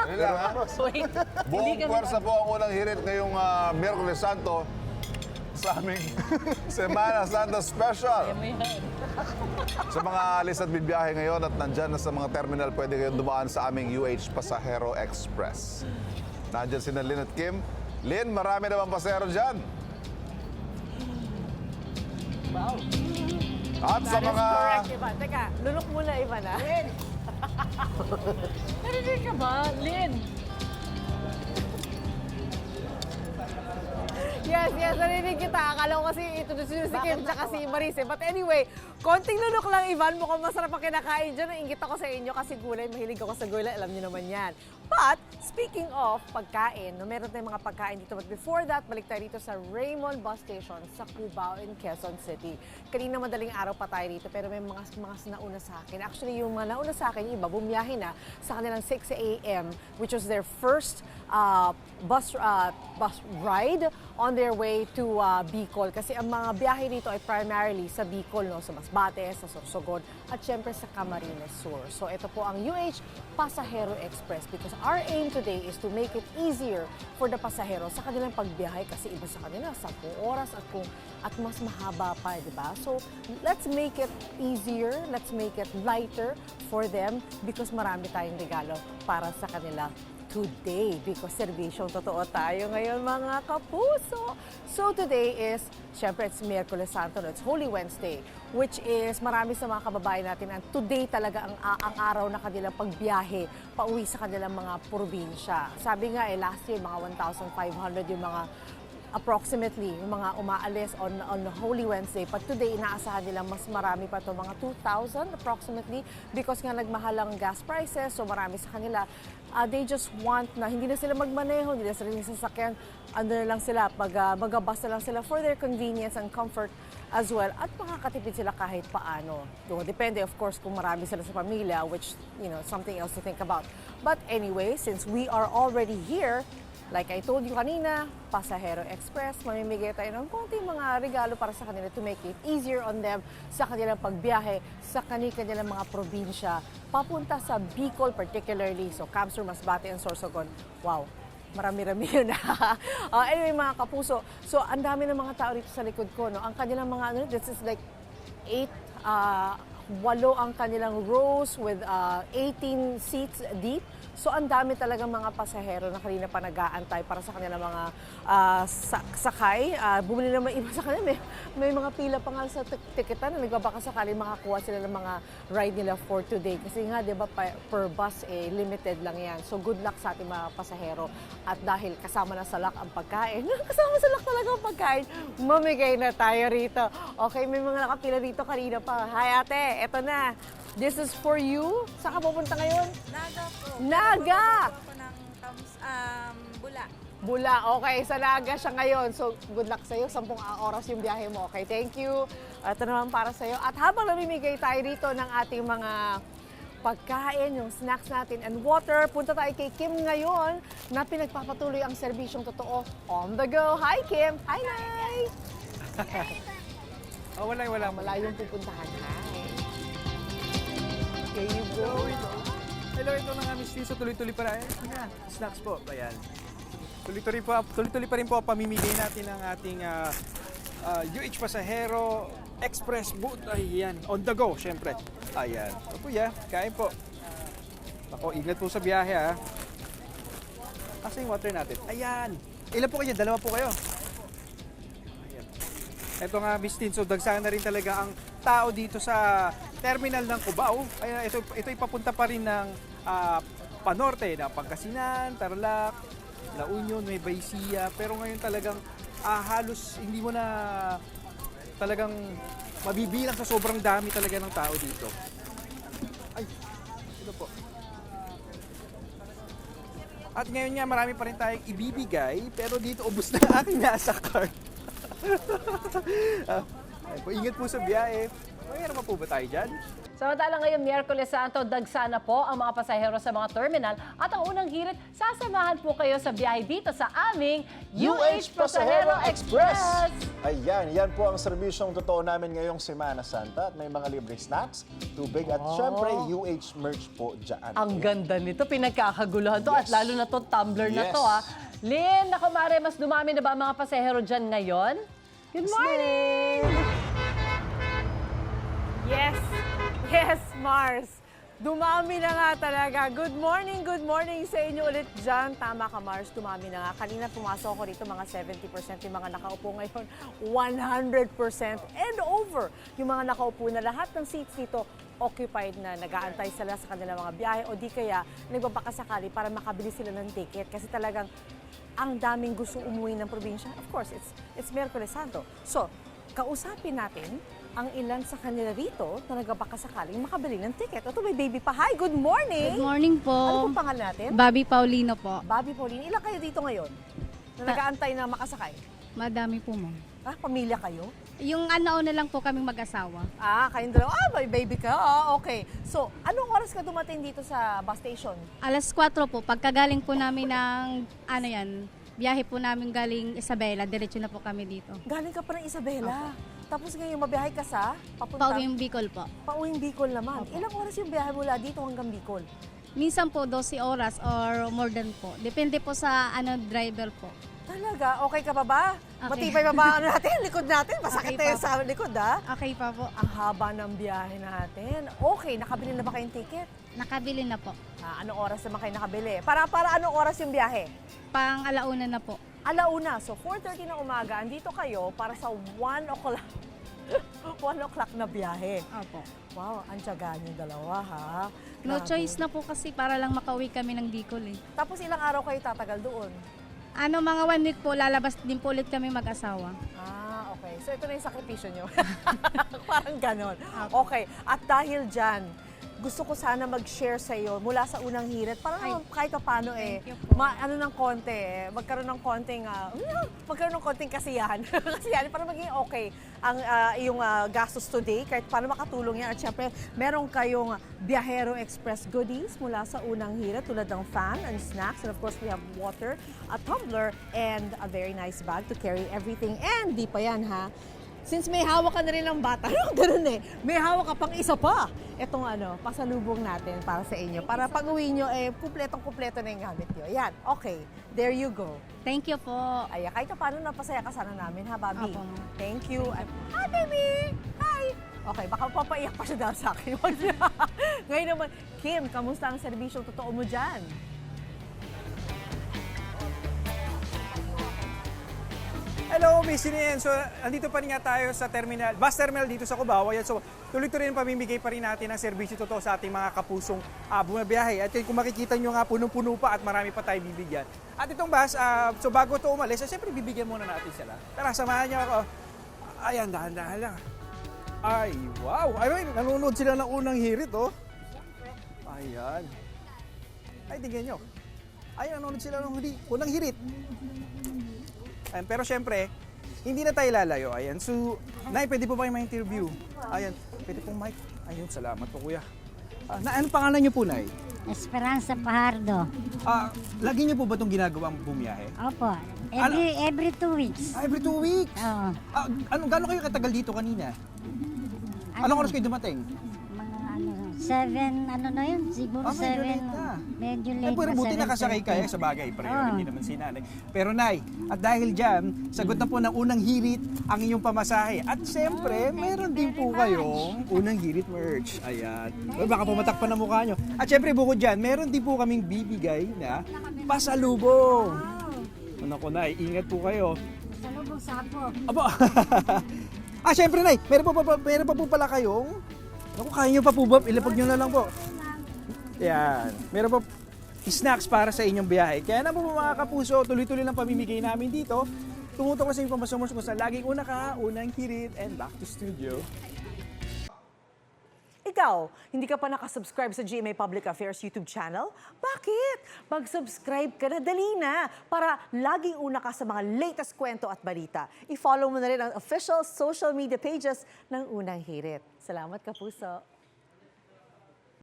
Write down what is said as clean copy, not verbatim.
Yun lang, ha? Wait. Buong pwersa po ang unang hirit ngayong Miyerkules Santo sa aming Semana Santa Special. Sa mga alis at bibiyahe ngayon at nandyan na sa mga terminal, pwede kayong dumaan sa aming UH Pasahero Express. Nandyan si Lynn at Kim. Lynn, marami naman pasahero dyan. Wow. At sa That is mga... correct, Ivan. Teka, lulok muna, Ivan, ha? Narinig ka ba, Lynn? Yes, narinig kita. Akala ko kasi ito si Kim tsaka si Maris. But anyway, konting lunok lang, Ivan. Mukhang masarap ang kinakain dyan. Nainggit ako sa inyo kasi gulay. Mahilig ako sa gulay. Alam niyo naman yan. But, speaking of pagkain, no, meron tayong mga pagkain dito. But before that, balik tayo dito sa Raymond Bus Station sa Cubao in Quezon City. Kanina madaling araw pa tayo dito, pero may mga nauna sa akin. Actually, yung mga nauna sa akin, yung iba, bumiyahe na sa kanilang 6 a.m., which was their first bus ride on their way to Bicol. Kasi ang mga biyahe dito ay primarily sa Bicol, no? Sa Masbate, sa Sorsogon, at syempre sa Camarines Sur. So ito po ang UH Pasahero Express because our aim today is to make it easier for the pasahero sa kanilang pagbiyahe kasi iba sa kanila, 10 oras at mas mahaba pa, di ba? So let's make it easier, let's make it lighter for them because marami tayong regalo para sa kanila today because serbisyong totoo tayo ngayon mga kapuso. So today is, syempre it's Miyerkules Santo, no? It's Holy Wednesday, which is marami sa mga kababayan natin ang today talaga ang araw na kanilang pagbiyahe pauwi sa kanilang mga probinsya. Sabi nga last year mga 1,500 yung mga approximately yung mga umaalis on Holy Wednesday. But today, inaasahan nila mas marami pa to mga 2,000 approximately because nga nagmahal ang gas prices. So marami sa kanila, they just want na hindi na sila magmaneho, hindi na sila sasakyan. Ano na lang sila, mag-bus na lang sila for their convenience and comfort as well. At makakatipid sila kahit paano. Depende of course kung marami sila sa pamilya, which, you know, something else to think about. But anyway, since we are already here, like I told you kanina, Pasahero Express, mamimigay tayo ng konting mga regalo para sa kanila to make it easier on them sa kanilang pagbiyahe sa kanilang mga probinsya papunta sa Bicol particularly. So Camsur, Masbate, and Sorsogon. Wow, marami-rami yun. Anyway mga kapuso, so ang dami ng mga tao dito sa likod ko. No? Ang kanilang mga, this is like 8 ang kanilang rows with 18 seats deep. So ang dami talagang mga pasahero na kanina pa nag-aantay para sa kanilang mga sakay. Bumili naman iba sa kanila. May mga pila pa nga sa tiketan na nagbabaka sakali makakuha sila ng mga ride nila for today. Kasi nga, di ba, per bus, limited lang yan. So good luck sa ating mga pasahero. At dahil kasama na sa luck ang pagkain, kasama sa luck talaga ang pagkain, mamigay na tayo rito. Okay, may mga nakapila rito kanina pa. Hi ate, eto na. This is for you. Saan ka pupunta ngayon? Naga po. Naga! Pupunta po ng Bula. Bula. Okay, sa Naga siya ngayon. So, good luck sa'yo. 10 oras yung biyahe mo. Okay, thank you. Ito naman para sa'yo. At habang namimigay tayo rito ng ating mga pagkain, yung snacks natin and water, punta tayo kay Kim ngayon na pinagpapatuloy ang serbisyong totoo on the go. Hi, Kim! Hi, Nay! Wala. Malayong pupuntahan. Hi! Here you go. Hello, ito na nga, Miss Tiso. Tuloy-tuloy pa rin. Snacks po. Ayan. Tuloy-tuloy pa rin po pamimigay natin ng ating UH Pasahero Express booth. Ayan. On the go, syempre. Ayan. O kuya, kain po. Ako, ingat po sa biyahe, ha. Asa yung water natin? Ayan. Ilan po kayo? 2 po kayo. Ayan. Ito nga, Miss Tin. So, dagsahan na rin talaga ang tao dito sa terminal ng Cubao. Ayan, ito ipapunta pa rin ng Panorte, na Pangasinan, Tarlac, La Union, Nueva Ecija. Pero ngayon talagang halos hindi mo na talagang mabibilang sa sobrang dami talaga ng tao dito. Ay, ito po. At ngayon nga marami pa rin tayong ibibigay, pero dito ubos na ang aking nasa card. Ay po, ingat po sa biyahe. May meron pa po ba tayo dyan? Samantala ngayon, Miyerkules Santo, dagsana po ang mga pasahero sa mga terminal at ang unang hirit, sasamahan po kayo sa biyahe dito sa aming UH Pasahero Express! Ayan, yan po ang serbisyong totoo namin ngayong Semana Santa at may mga libre snacks, tubig at syempre UH merch po dyan. Ang ganda nito, pinagkakaguluhan to at Yes. lalo na to tumbler na Yes. to ha. Lynn, naku Mare, mas dumami na ba ang mga pasahero dyan ngayon? Good morning! Yes, Mars. Dumami na nga talaga. Good morning sa inyo ulit dyan. Tama ka, Mars. Dumami na nga. Kanina pumasok ako dito, mga 70% yung mga nakaupo ngayon. 100% and over. Yung mga nakaupo na lahat ng seats dito occupied na, nag-aantay sila sa kanilang mga biyahe o di kaya nagbabakasakali para makabili sila ng ticket kasi talagang ang daming gusto umuwi ng probinsya. Of course, it's Miyerkules Santo. So, kausapin natin ang ilan sa kanila rito na nagbabakasakaling makabili ng ticket. Ito, may baby pa. Hi, good morning! Good morning Ano po. pong pangalan natin? Bobby Paulino po. Bobby Pauline. Ilan kayo dito ngayon na nag-aantay na makasakay? Madami po mo. Ah, pamilya kayo? Yung na lang po kaming mag-asawa. Ah, kayong dalawa. Ah, may baby ka. Ah, okay. So, anong oras ka dumating dito sa bus station? Alas 4 po, pagkagaling po namin ng, biyahe po namin galing Isabela, diretso na po kami dito. Galing ka pa ng Isabela. Tapos ngayon mabiyahe ka sa papunta? Pauwing Bicol po. Pauwing Bicol naman. Opo. Ilang oras yung biyahe mula dito hanggang Bicol? Minsan po 12 oras or more than po. Depende po sa driver po. Talaga? Okay ka pa ba? Okay. Matibay pa ba ano natin? Likod natin? Masakit Okay tayo pa. sa likod, ha? Okay pa po. Ang haba ng biyahe natin. Okay, nakabili na ba kayong ticket? Nakabili na po. Ah, anong oras naman kayo nakabili? Para anong oras yung biyahe? Pang alauna na po. Alauna. So, 4:30 ng umaga, andito kayo para sa 1 o'clock. 1 o'clock na biyahe. Opo. Wow, ang tiyagaan yung dalawa, ha? No Grabe. choice na po kasi para lang makauwi kami ng Bicol eh. Tapos ilang araw kayo tatagal doon? Mga 1 week po, lalabas din po ulit kami mag-asawa. Ah, okay. So, ito na yung sakripisyo nyo. Parang ganon. Okay. At dahil dyan, gusto ko sana mag-share sa iyo mula sa unang hirit para naman kahit pa paano Thank you po. magkaroon ng konting kasiyahan. Kasiyahan para maging okay ang iyong gastos today kahit paano makatulong yan. At syempre, meron kayong Biyahero Express goodies mula sa unang hirit tulad ng fan and snacks. And of course, we have water, a tumbler, and a very nice bag to carry everything. And di pa yan ha. Since may hawak ka na rin ng bata, ganun eh, may hawak ka pang isa pa. Itong pasalubong natin para sa inyo. Para pag uwi nyo, kumpletong-kumpleto na yung gamit nyo. Yan, okay. There you go. Thank you po. Ay, kahit paano napasaya ka sana namin, ha, Bobby? Opo. Thank you. Hi, baby! Hi! Okay, baka papaiyak pa siya dahil sa akin. Ngayon naman, Kim, kamusta ang serbisyong totoo mo dyan? Hello, Miss Sinien. So, andito pa rin nga tayo sa terminal, bus terminal dito sa Cubao. Ayan, so, tuloy-tuloy rin pamimigay pa rin natin ng serbisyo totoo sa ating mga kapusong bumabiyahe. At kung makikita nyo nga, punong-puno pa at marami pa tayo bibigyan. At itong bus, so bago ito umalis, siyempre bibigyan muna natin sila. Tara, samahan nyo ako. Ayan, dahan-dahan lang. Ay, wow! Ay, nanonood sila ng unang hirit, oh. Ayan. Ay, tingnan nyo. Ay, nanonood sila ng unang hirit. Ayan, pero syempre, hindi na tayo lalayo. Ayan, so, Nay, pwede po ba yung ma-interview? Ayan, pwede pong mic. Ayun, salamat po, kuya. Anong pangalan niyo po, Nay? Esperanza Pajardo. Lagi niyo po ba itong ginagawang bumiyahe? Opo. Every 2 weeks. Every 2 weeks? Oo. Gano'n kayo katagal dito kanina? Anong oras kayo dumating? Mga 7, na yun? Siguro Medyo 7. late na. Medyo late Pero na, buti nakasakay 7:30. kayo sa bagay. Pareho Oo. hindi naman si nanay. Pero Nay, at dahil dyan, sagot na po ng unang hirit ang inyong pamasahe. At siyempre, meron din po kayong unang hirit merch. Ayan. Baka pumatakpan na mukha nyo. At siyempre, bukod dyan, meron din po kaming bibigay na pasalubong. Naku, Nay, ingat po kayo. Salubong sapo. Aba! Siyempre, Nay, meron pa po pala kayong... Naku, kaya nyo pa po ba? Ilapag nyo na lang po. Yan. Meron pa snacks para sa inyong biyahe. Kaya na po mga kapuso, tuloy-tuloy lang pamimigay namin dito. Tumutok ko sa inyong pamasumos kung saan laging una ka, unang hirit, and back to studio. ikaw, hindi ka pa nakasubscribe sa GMA Public Affairs YouTube channel, bakit? Mag-subscribe ka na, dali na, para laging una ka sa mga latest kwento at balita. I-follow mo na rin ang official social media pages ng Unang Hirit. Salamat, Kapuso.